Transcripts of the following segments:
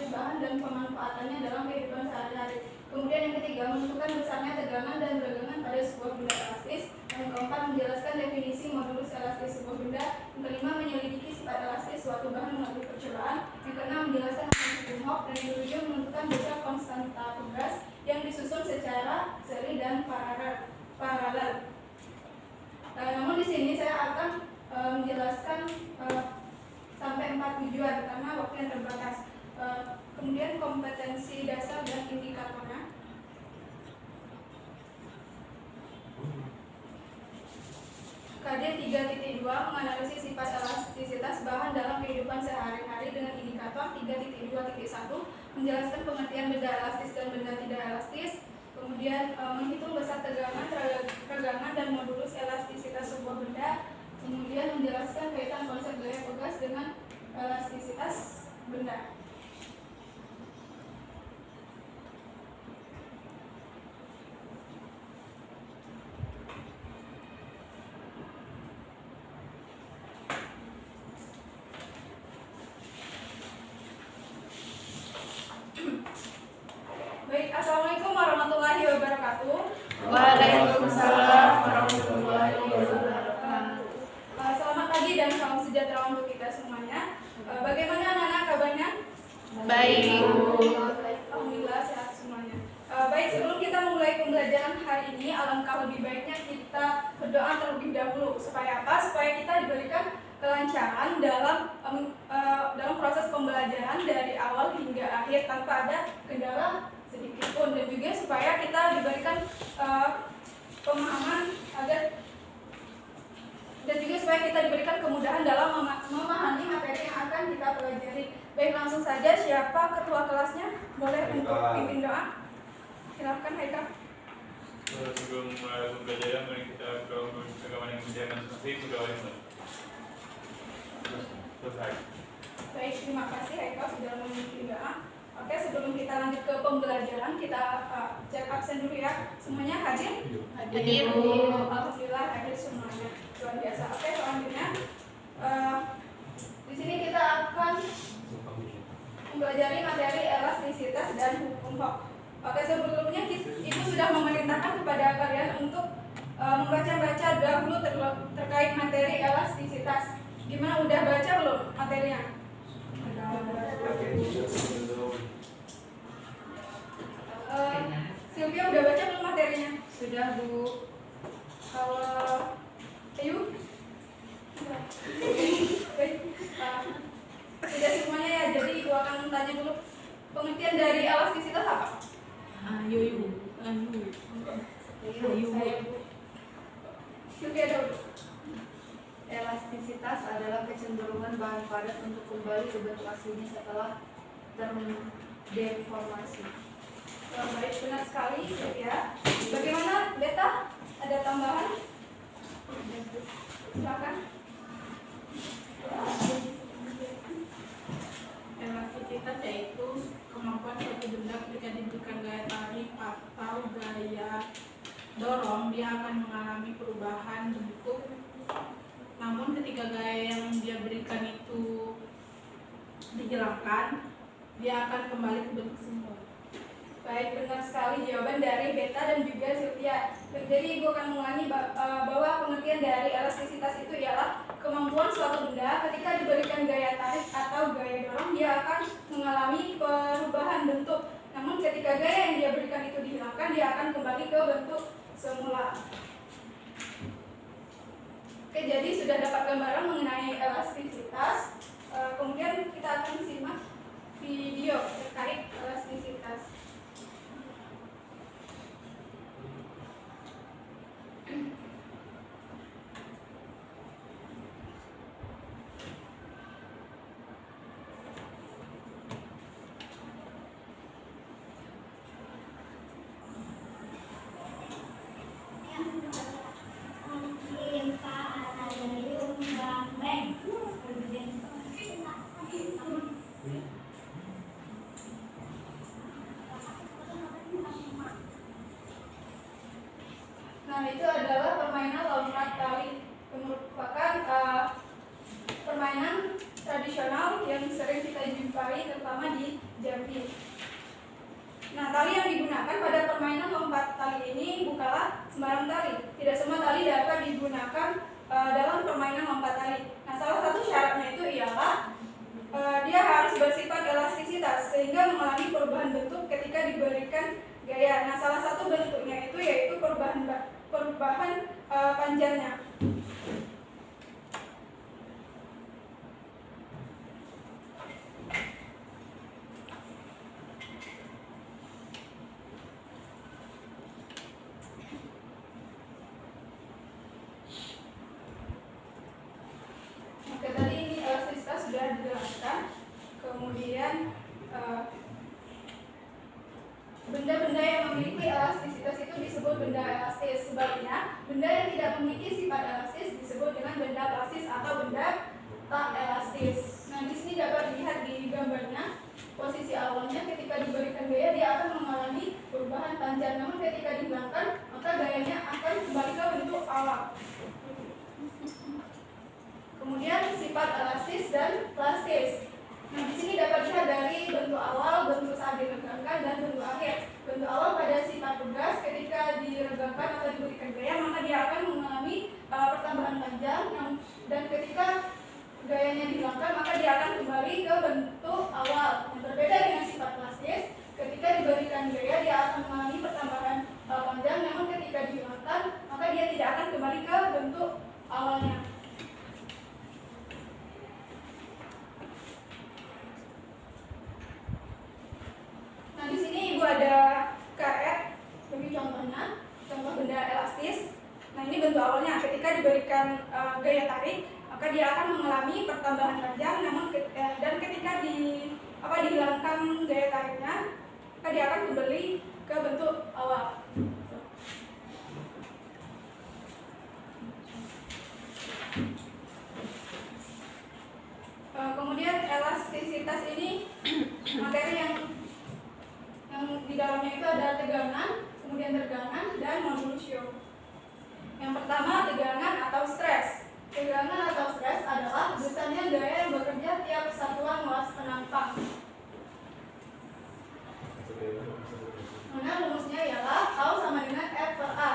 elastis bahan dan pemanfaatannya dalam kehidupan sehari-hari. Kemudian yang ketiga, menentukan besarnya tegangan dan regangan pada sebuah benda elastis. Yang keempat, menjelaskan definisi modulus elastis sebuah benda. Yang kelima, menyelidiki sifat elastis suatu bahan melalui percobaan. Yang keenam, menjelaskan hukum Hooke. Dan yang ketujuh, menentukan besar konstanta tugas yang disusun secara seri dan paralel. Namun di sini saya akan menjelaskan sampai 4 tujuan karena waktu yang terbatas. Kemudian kompetensi dasar dan indikatornya. KD 3.2 menganalisis sifat elastisitas bahan dalam kehidupan sehari-hari dengan indikator. 3.2.1 menjelaskan pengertian benda elastis dan benda tidak elastis. Kemudian menghitung besar tegangan, regangan dan modulus elastisitas sebuah benda. Kemudian menjelaskan kaitan konsep gaya pegas dengan elastisitas benda. Baik, assalamualaikum warahmatullahi wabarakatuh. Waalaikumsalam warahmatullahi wabarakatuh. Selamat pagi dan salam sejahtera untuk kita semuanya. Bagaimana anak-anak kabarnya? Baik. Alhamdulillah sehat semuanya. Baik, sebelum kita memulai pembelajaran hari ini, alangkah lebih baiknya kita berdoa terlebih dahulu. Supaya apa? Supaya kita diberikan kelancaran dalam proses pembelajaran dari awal hingga akhir tanpa ada kendala sedikit pun, dan juga supaya kita diberikan pemahaman dan juga supaya kita diberikan kemudahan dalam memahami materi yang akan kita pelajari. Baik, langsung saja, siapa ketua kelasnya? Boleh untuk pimpin doa. Silakan, Haikal. Sebelum mulai pembelajaran, mari kita berdoa untuk agama yang menjaga sahih berdoa yang selesai. Baik, terima kasih Haikal sudah memimpin doa. Oke, sebelum kita lanjut ke pembelajaran, kita cek absen dulu ya. Semuanya hadir? Hadir. Alhamdulillah hadir semuanya. Luar biasa. Oke, selanjutnya di sini kita akan mempelajari materi elastisitas dan hukum Hooke. Oke, sebelumnya Ibu sudah memerintahkan kepada kalian untuk membaca-baca dahulu terkait materi elastisitas. Gimana, udah baca belum materinya? Sylvia udah baca belum materinya? Sudah, Bu. Kalau Ayu? Baik. Sudah semuanya ya, jadi Ibu akan tanya dulu pengertian dari elastisitas apa? Ayu. Saya, Bu. Sylvia dulu. Elastisitas adalah kecenderungan bahan padat untuk kembali ke bentuk aslinya setelah terdeformasi. Baik, benar sekali ya. Bagaimana Beta? Ada tambahan? Silakan. Elastisitas yaitu kemampuan suatu benda ketika diberikan gaya tarik atau gaya dorong, dia akan mengalami perubahan bentuk. Namun ketika gaya yang dia berikan itu dihilangkan, dia akan kembali ke bentuk semula. Baik, benar sekali jawaban dari Beta dan juga Sylvia. Jadi Ibu akan mengulangi bahwa pengertian dari elastisitas itu ialah kemampuan suatu benda ketika diberikan gaya tarik atau gaya dorong, dia akan mengalami perubahan bentuk. Namun ketika gaya yang dia berikan itu dihilangkan, dia akan kembali ke bentuk semula. Oke, jadi sudah dapat gambaran mengenai elastisitas. Kemudian kita akan simak video terkait elastisitas. DKI terutama di Jambi. Nah, tali yang digunakan pada permainan lompat tali ini bukanlah sembarang tali. Tidak semua tali dapat digunakan dalam permainan lompat tali. Nah, salah satu syaratnya itu ialah dia harus bersifat elastisitas sehingga mengalami perubahan bentuk ketika diberikan gaya. Nah, salah satu bentuknya itu yaitu perubahan panjangnya. Oke, tadi ini elastisitas sudah dijelaskan. Kemudian benda-benda yang memiliki elastisitas itu disebut benda elastis. Sebaliknya, benda yang tidak memiliki sifat elastis disebut dengan benda plastis atau benda tak elastis. Nah, di sini dapat dilihat di gambarnya. Posisi awalnya ketika diberikan gaya dia akan mengalami perubahan panjang, namun ketika dihilangkan maka gayanya akan kembali ke bentuk awal. Kemudian sifat elastis dan plastis. Nah, di sini dapat dilihat dari bentuk awal, bentuk saat diregangkan, dan bentuk akhir. Bentuk awal pada sifat tegas ketika diregangkan atau diberikan gaya maka dia akan mengalami pertambahan panjang, dan ketika gayanya dihilangkan maka dia akan kembali ke bentuk awal. Yang berbeda dengan sifat plastis, ketika diberikan gaya dia akan mengalami pertambahan panjang, namun ketika dihilangkan maka dia tidak akan kembali ke bentuk awalnya. Nah, di sini Ibu ada karet bagi contohnya, contoh benda elastis. Nah, ini bentuk awalnya. Ketika diberikan gaya tarik, maka dia akan mengalami pertambahan panjang, namun dan ketika dihilangkan gaya tariknya, maka dia akan kembali ke bentuk awal. Kemudian elastisitas ini materi yang di dalamnya itu ada tegangan, kemudian tegangan, dan modulus Young. Yang pertama, tegangan atau stres. Tegangan atau stres adalah besarnya gaya yang bekerja tiap satuan luas penampang. Mana rumusnya ialah tau sama dengan F per A.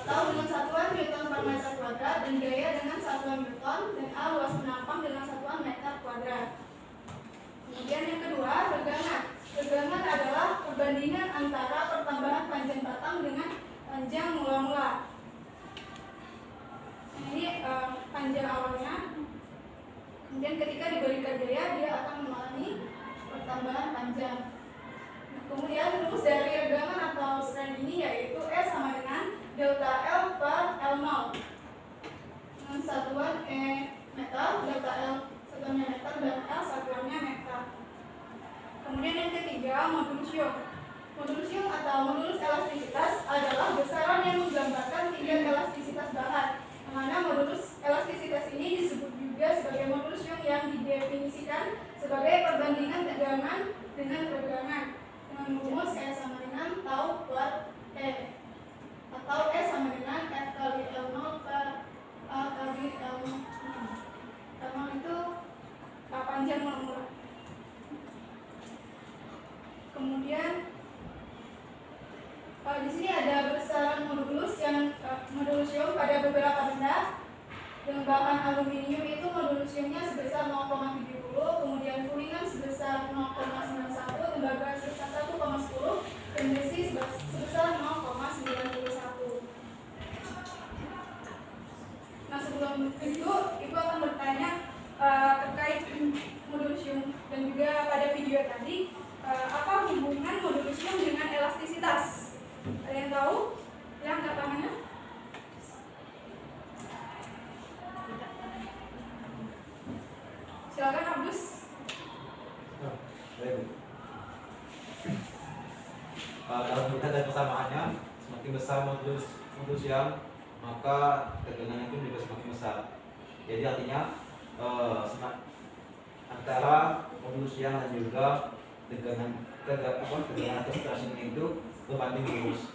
Tau dengan satuan Newton per meter kuadrat, dan gaya dengan satuan Newton, dan A luas penampang dengan satuan meter kuadrat. Kemudian yang kedua, tegangan. Tegangan adalah perbandingan antara pertambahan panjang batang dengan panjang mula-mula. Ini panjang awalnya. Kemudian ketika diberikan gaya dia akan mengalami pertambahan panjang. Kemudian rumus dari regangan atau strain ini yaitu S sama dengan delta L per L0 dengan satuan meter, delta L satuannya meter, dan L satuannya meter. Kemudian yang ketiga, modulus Young. Modulus Young atau modulus elastisitas adalah besaran yang menggambarkan tingkat elastisitas bahan. Yang mana modulus elastisitas ini disebut juga sebagai modulus Young yang didefinisikan sebagai perbandingan tegangan dengan regangan dengan rumus E sama dengan tau per E, atau E sama dengan F kali L0 per A kali L0. L0 itu panjang mula-mula. Kemudian di sini ada besaran modulus Young pada beberapa benda. Dengan bahan aluminium itu modulus Young-nya sebesar 0,70, kemudian kuningan sebesar 0,91, tembaga sebesar 1,10, dan besi sebesar 0,91. Nah, sebelum itu Ibu akan bertanya terkait modulus Young, dan juga pada video tadi apa hubungan modulus Young dengan elastisitas? Ada yang tahu? Yang angkat tangannya? Silakan Abdus. Kalau kita ada persamaannya, semakin besar modulus Young, maka tegangan itu juga semakin besar. Jadi artinya antara modulus Young dan juga tegangan atau stres itu berbanding lurus.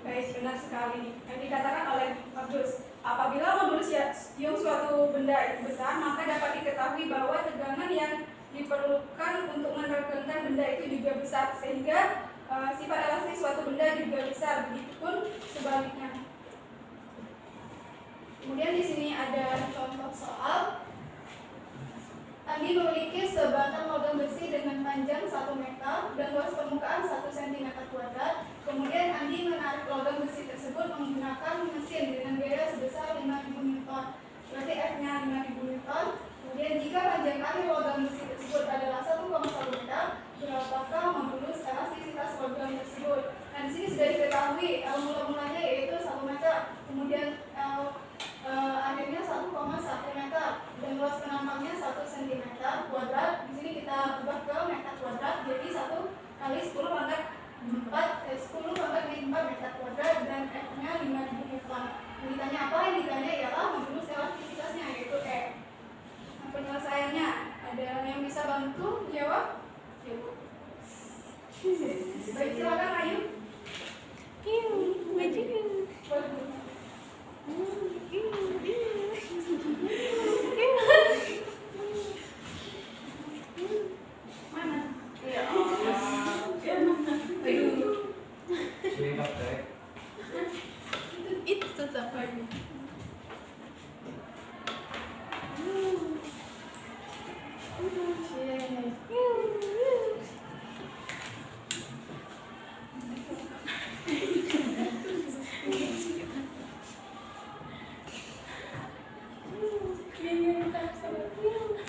Baik, benar sekali. Yang dikatakan oleh Abdus, apabila modulus Young suatu benda itu besar, maka dapat diketahui bahwa tegangan yang diperlukan untuk meregangkan benda itu juga besar, sehingga sifat elastis suatu benda juga besar, begitupun sebaliknya. Kemudian di sini ada contoh soal. Andi memiliki sebatang logam besi dengan panjang 1 meter dan luas permukaan 1 cm². Kemudian Andi menarik logam besi tersebut menggunakan mesin dengan gaya sebesar 5.000 Newton. Berarti F-nya 5.000 Newton. Kemudian jika panjang akhir logam besi tersebut adalah 1,1 meter, berapakah modulus elastisitas logam tersebut? Nah, di sini sudah diketahui mula-mulanya yaitu 1 meter. Kemudian akhirnya 1,1 meter dan luas penampangnya 1 cm². Di sini kita ubah ke meter kuadrat, jadi 1 kali 10 pangkat 4 meter² dan F-nya 5.000 Newton. Yang ditanya apa? Yang ditanya ialah modulus elastisitasnya, yaitu E. Nah, penyelesaiannya ada yang bisa bantu jawab? Baik, silakan Ayu. Mana? Ya Sini praktek. Itu tetap lagi.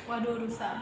Waduh, rusak.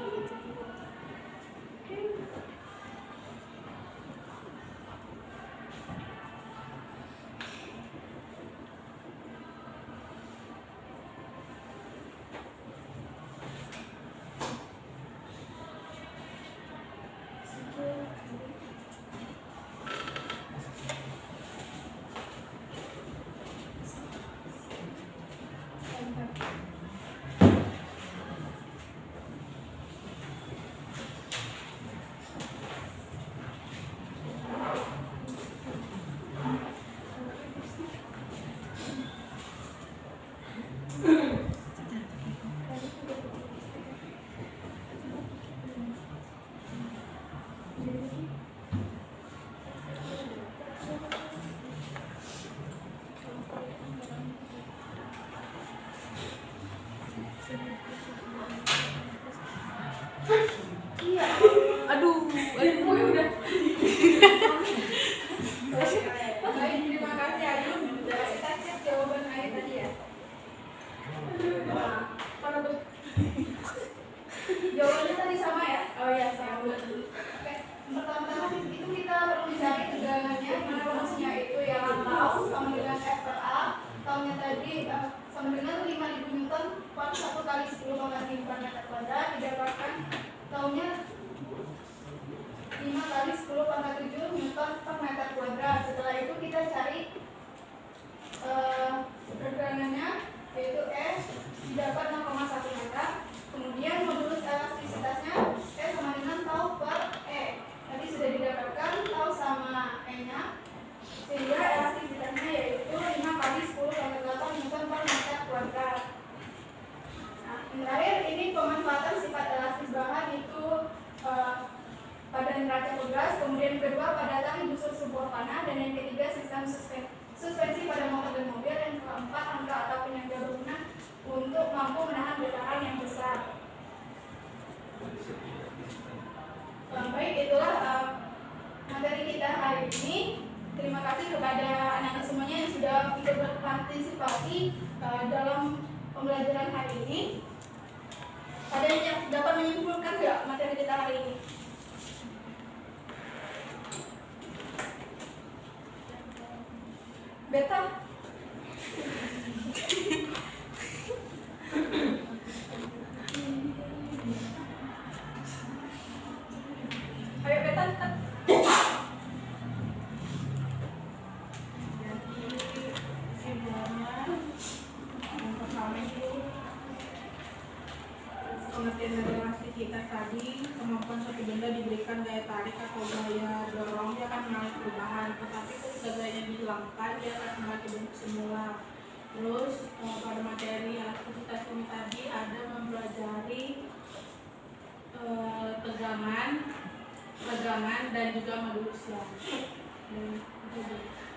Aduh, udah. Baik, terima kasih Ayu. Kita cek jawaban Ayu tadi ya. Jawabannya tadi sama ya? Oh ya, sama. Oke, pertama-tama itu kita perlu mencari tegangannya, mana rumusnya itu yang tau sama dengan F per A. Taunya tadi sama dengan 5.000 Newton per 1 kali 10 pangkat 5 meter kuadrat, didapatkan taunya 5 kali 10 pangkat 7 Newton per meter kuadrat. Setelah itu kita cari tegangannya, yaitu E didapat 0,1 meter. Kemudian modulus elastisitasnya E sama dengan tau per E. Tadi sudah didapatkan tau sama E-nya, sehingga elastisitasnya yaitu 5 kali 10 pangkat 8 Newton per meter kuadrat. Nah, yang terakhir ini pemanfaatan sifat elastis bahan itu pada neraca tugas, kemudian kedua pada tali busur sebuah panah, dan yang ketiga sistem suspensi pada motor dan mobil, dan keempat angka atau penyangga berguna untuk mampu menahan getaran yang besar. Baik, itulah materi kita hari ini. Terima kasih kepada anak-anak semuanya yang sudah ikut berpartisipasi dalam pembelajaran hari ini. Ada yang dapat menyimpulkan nggak materi kita hari ini? Beta? Ayo Beta, pengertian dari elastisitas tadi, kemampuan suatu benda diberikan gaya tarik atau gaya dorong, dia akan mengalami perubahan, tetapi ketika gayanya dihilangkan dia akan kembali ke bentuk semula. Terus pada materi elastisitas ini tadi ada mempelajari ketegangan, dan juga modul siang.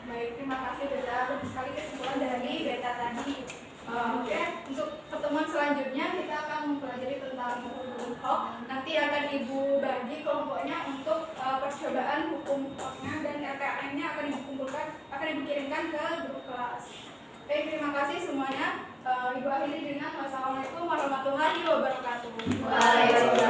Baik, terima kasih Beta. Bagus sekali kesimpulan dari Beta tadi. Oke, untuk pertemuan selanjutnya kita akan mempelajari tentang hukum hok. Nanti akan Ibu bagi kelompoknya untuk percobaan hukum hoknya, dan RKM-nya akan Ibu kirimkan ke grup kelas. Oke, terima kasih semuanya. Ibu akhiri dengan wassalamualaikum warahmatullahi wabarakatuh. Waalaikumsalam.